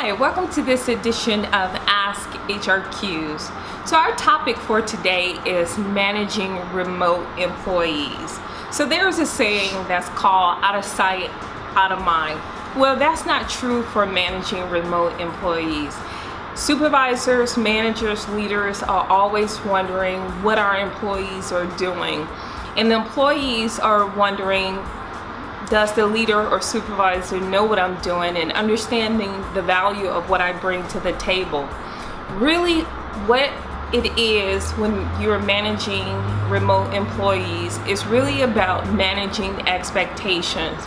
Hi, welcome to this edition of Ask HRQs. So our topic for today is managing remote employees. So there's a saying that's called out of sight, out of mind. Well, that's not true for managing remote employees. Supervisors, managers, leaders are always wondering what our employees are doing. And the employees are wondering, does the leader or supervisor know what I'm doing, and understanding the value of what I bring to the table. Really, what it is when you're managing remote employees is really about managing expectations.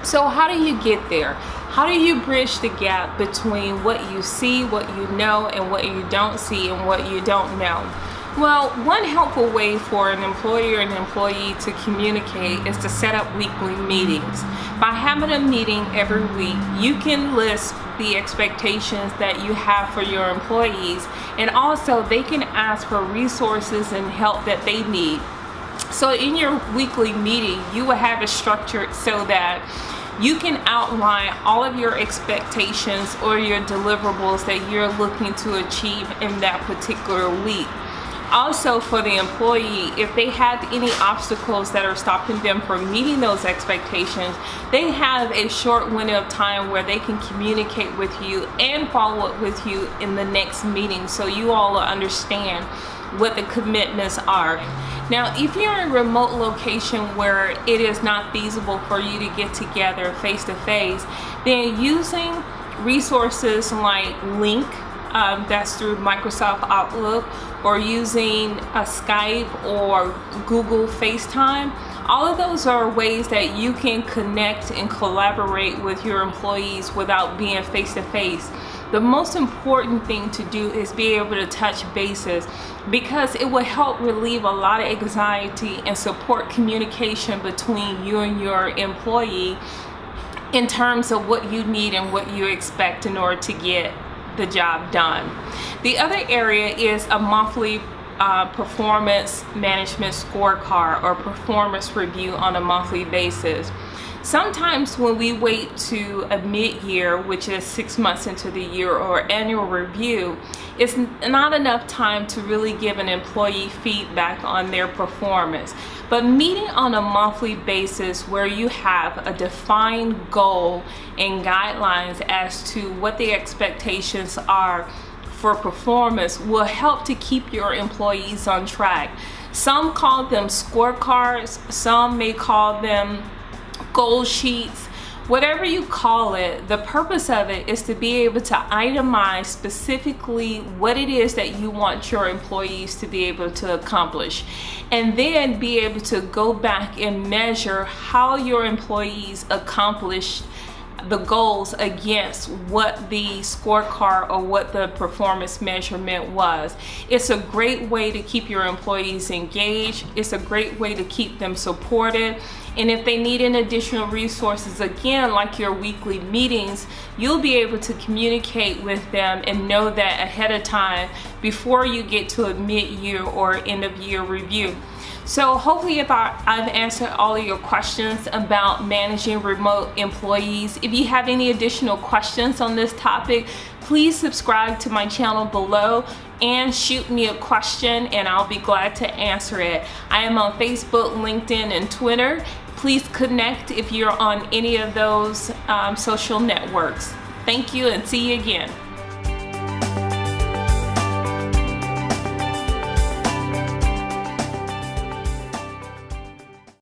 So how do you get there? How do you bridge the gap between what you see, what you know, and what you don't see and what you don't know? Well, one helpful way for an employer and employee to communicate is to set up weekly meetings. By having a meeting every week, you can list the expectations that you have for your employees, and also they can ask for resources and help that they need. So in your weekly meeting, you will have it structured so that you can outline all of your expectations or your deliverables that you're looking to achieve in that particular week. Also, for the employee, if they have any obstacles that are stopping them from meeting those expectations, they have a short window of time where they can communicate with you and follow up with you in the next meeting, so you all understand what the commitments are. Now, if you're in a remote location where it is not feasible for you to get together face to face, then using resources like Link, that's through Microsoft Outlook, or using a Skype or Google FaceTime, all of those are ways that you can connect and collaborate with your employees without being face to face. The most important thing to do is be able to touch bases, because it will help relieve a lot of anxiety and support communication between you and your employee in terms of what you need and what you expect in order to get the job done. The other area is a monthly performance management scorecard or performance review on a monthly basis. Sometimes when we wait to a mid-year, which is 6 months into the year, or annual review, it's not enough time to really give an employee feedback on their performance. But meeting on a monthly basis where you have a defined goal and guidelines as to what the expectations are for performance will help to keep your employees on track. Some call them scorecards, some may call them goal sheets. Whatever you call it, the purpose of it is to be able to itemize specifically what it is that you want your employees to be able to accomplish, and then be able to go back and measure how your employees accomplished the goals against what the scorecard or what the performance measurement was. It's a great way to keep your employees engaged. It's a great way to keep them supported. And if they need any additional resources, again, like your weekly meetings, you'll be able to communicate with them and know that ahead of time before you get to a mid-year or end-of-year review. So hopefully I've answered all of your questions about managing remote employees. If you have any additional questions on this topic, please subscribe to my channel below and shoot me a question, and I'll be glad to answer it. I am on Facebook, LinkedIn, and Twitter. Please connect if you're on any of those social networks. Thank you, and see you again.